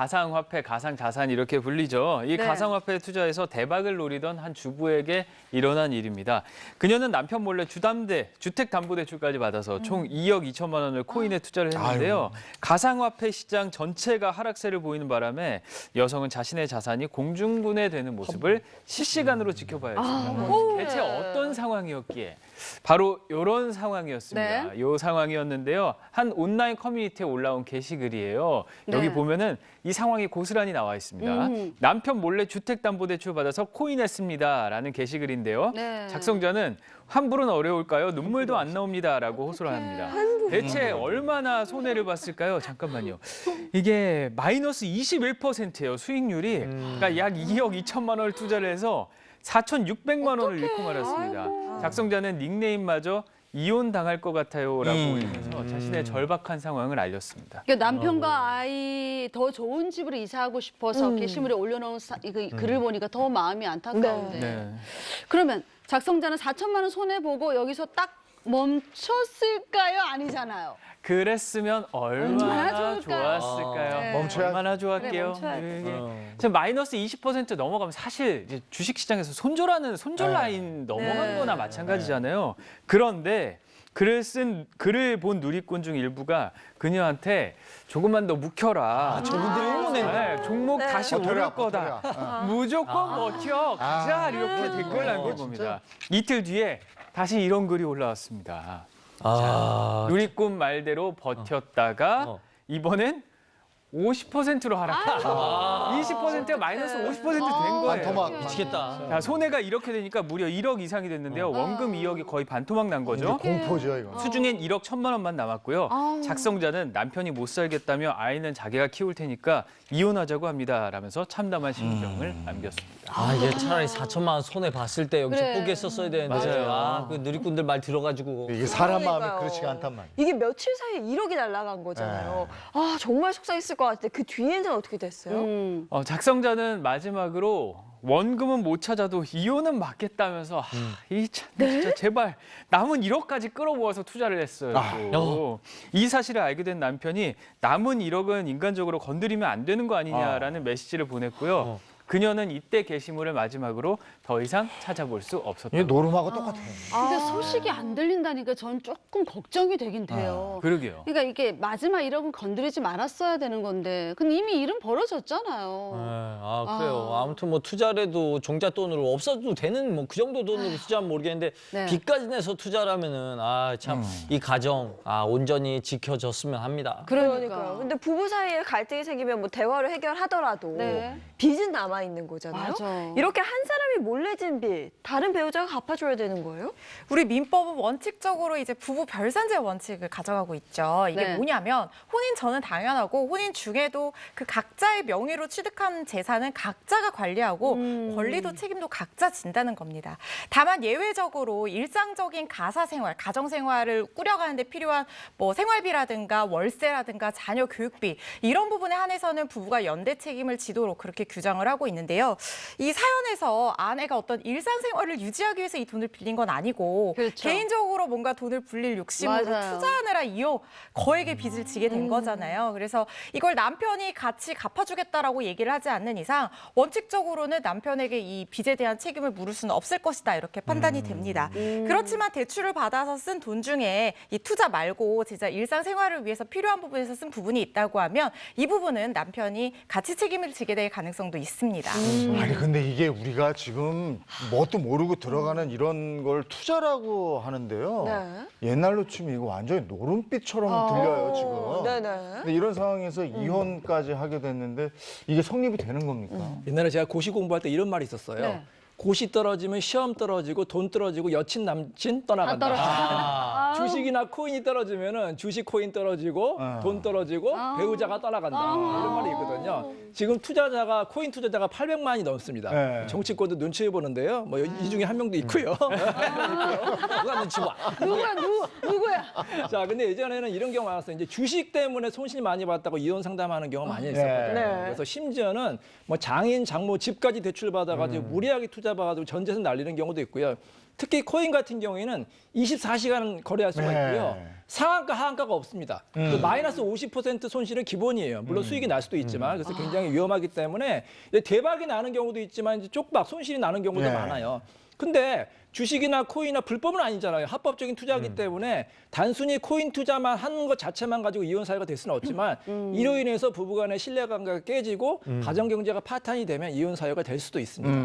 가상화폐, 가상자산 이렇게 불리죠. 이 네. 가상화폐 투자에서 대박을 노리던 한 주부에게 일어난 일입니다. 그녀는 남편 몰래 주택담보대출까지 받아서 총 2억 2천만 원을 코인에 투자를 했는데요. 가상화폐 시장 전체가 하락세를 보이는 바람에 여성은 자신의 자산이 공중분해되는 모습을 실시간으로 지켜봐야했습니다. 대체 어떤 상황이었기에? 바로 이런 상황이었습니다. 네. 이 상황이었는데요. 한 온라인 커뮤니티에 올라온 게시글이에요. 여기 네. 보면은 이 상황이 고스란히 나와 있습니다. 남편 몰래 주택담보대출 받아서 코인했습니다라는 게시글인데요. 네. 작성자는 환불은 어려울까요? 눈물도 안 나옵니다라고 호소를 합니다. 대체 얼마나 손해를 봤을까요? 잠깐만요. 이게 마이너스 21%예요. 수익률이. 그러니까 약 2억 2천만 원을 투자를 해서 4,600만 원을 잃고 말았습니다. 작성자는 닉네임마저 이혼 당할 것 같아요라고 올리면서 자신의 절박한 상황을 알렸습니다. 그러니까 남편과 아이 더 좋은 집으로 이사하고 싶어서 게시물에 올려놓은 글을 보니까 더 마음이 안타까운데. 네. 그러면 작성자는 4천만 원 손해보고 여기서 딱 멈췄을까요? 아니잖아요. 그랬으면 얼마나 좋을까요? 좋았을까요? 네. 멈춰야- 얼마나 좋았게요. 그래, 멈춰야 지금 마이너스 20% 넘어가면 사실 이제 주식시장에서 손절 라인 넘어간 네. 거나 마찬가지잖아요. 그런데 글을 본 누리꾼 중 일부가 그녀한테 조금만 더 묵혀라. 저분들이 응원했네. 종목 다시 오를 거다. 버텨라. 무조건 버텨. 가자. 이렇게 댓글 남긴 겁니다. 이틀 뒤에 다시 이런 글이 올라왔습니다. 누리꾼 말대로 버텼다가 이번엔 50%로 하락했죠. 20%가 마이너스 50% 된 거예요. 반토막. 미치겠다. 자, 손해가 이렇게 되니까 무려 1억 이상이 됐는데요. 원금 2억이 거의 반토막 난 거죠. 공포죠, 이거. 수중엔 1억 1천만 원만 남았고요. 작성자는 남편이 못 살겠다며 아이는 자기가 키울 테니까 이혼하자고 합니다. 라면서 참담한 심정을 남겼습니다. 아, 이게 차라리 4천만 원 손해 봤을 때 여기서 그래. 포기했었어야 되는데. 맞아요. 아, 그 누리꾼들 말 들어가지고. 이게 사람 마음이 그러니까요. 그렇지가 않단 말이에요. 이게 며칠 사이에 1억이 날아간 거잖아요. 아 정말 속상했을 것 같은데 그 뒤에는 어떻게 됐어요? 작성자는 마지막으로 원금은 못 찾아도 이혼은 막겠다면서 진짜 제발 남은 1억까지 끌어모아서 투자를 했어요. 또. 이 사실을 알게 된 남편이 남은 1억은 인간적으로 건드리면 안 되는 거 아니냐라는 메시지를 보냈고요. 그녀는 이때 게시물을 마지막으로 더 이상 찾아볼 수 없었다. 이게 노름하고 똑같아. 근데 소식이 안 들린다니까 전 조금 걱정이 되긴 돼요. 그러게요. 그러니까 이게 마지막 1억은 건드리지 말았어야 되는 건데 근데 이미 일은 벌어졌잖아요. 아, 그래요. 아무튼 뭐 투자를 해도 종잣돈으로 없어도 되는 뭐 그 정도 돈으로 투자하면 모르겠는데 네. 빚까지 내서 투자라면은 참 이 가정 온전히 지켜졌으면 합니다. 그러니까요. 근데 부부 사이에 갈등이 생기면 뭐 대화로 해결하더라도 네. 빚은 남아 있는 거잖아요. 맞아. 이렇게 한 사람이 몰래 진 빚 다른 배우자가 갚아줘야 되는 거예요? 우리 민법은 원칙적으로 이제 부부 별산제 원칙을 가져가고 있죠. 이게 네. 뭐냐면 혼인 전은 당연하고 혼인 중에도 그 각자의 명의로 취득한 재산은 각자가 관리하고 권리도 책임도 각자 진다는 겁니다. 다만 예외적으로 일상적인 가사 생활, 가정 생활을 꾸려가는 데 필요한 뭐 생활비라든가 월세라든가 자녀 교육비 이런 부분에 한해서는 부부가 연대 책임을 지도록 그렇게 규정을 하고 있는데요. 이 사연에서 아내가 어떤 일상생활을 유지하기 위해서 이 돈을 빌린 건 아니고 그렇죠. 개인적으로 뭔가 돈을 불릴 욕심으로 맞아요. 투자하느라 거액의 빚을 지게 된 거잖아요. 그래서 이걸 남편이 같이 갚아주겠다라고 얘기를 하지 않는 이상 원칙적으로는 남편에게 이 빚에 대한 책임을 물을 수는 없을 것이다 이렇게 판단이 됩니다. 그렇지만 대출을 받아서 쓴 돈 중에 이 투자 말고 진짜 일상생활을 위해서 필요한 부분에서 쓴 부분이 있다고 하면 이 부분은 남편이 같이 책임을 지게 될 가능성도 있습니다. 아니 근데 이게 우리가 지금 뭣도 모르고 들어가는 이런 걸 투자라고 하는데요. 네. 옛날로 치면 이거 완전히 노름빛처럼 들려요 지금. 네네. 근데 이런 상황에서 이혼까지 하게 됐는데 이게 성립이 되는 겁니까? 옛날에 제가 고시 공부할 때 이런 말이 있었어요. 네. 고시 떨어지면 시험 떨어지고 돈 떨어지고 여친 남친 떠나간다. 주식이나 코인이 떨어지면은 주식 코인 떨어지고 돈 떨어지고 배우자가 떠나간다. 이런 말이 있거든요. 지금 투자자가 코인 투자자가 800만이 넘습니다. 네. 정치권도 눈치 보는데요. 뭐 이 중에 한 명도 있고요. 누가 눈치 봐. 누구야? 자, 근데 예전에는 이런 경우가 많았어요. 이제 주식 때문에 손실 많이 봤다고 이혼 상담하는 경우가 많이 있었거든요. 네. 그래서 심지어는 뭐 장인, 장모, 집까지 대출 받아가지고 무리하게 투자를 잡아가지고 전 재산 날리는 경우도 있고요. 특히 코인 같은 경우에는 24시간 거래할 수가 네. 있고요. 상한가, 하한가가 없습니다. 그 마이너스 50% 손실은 기본이에요. 물론 수익이 날 수도 있지만 그래서 굉장히 위험하기 때문에 대박이 나는 경우도 있지만 이제 쪽박 손실이 나는 경우도 네. 많아요. 근데 주식이나 코인이나 불법은 아니잖아요. 합법적인 투자이기 때문에 단순히 코인 투자만 하는 것 자체만 가지고 이혼 사유가 될 수는 없지만 이로 인해서 부부간의 신뢰관계가 깨지고 가정 경제가 파탄이 되면 이혼 사유가 될 수도 있습니다.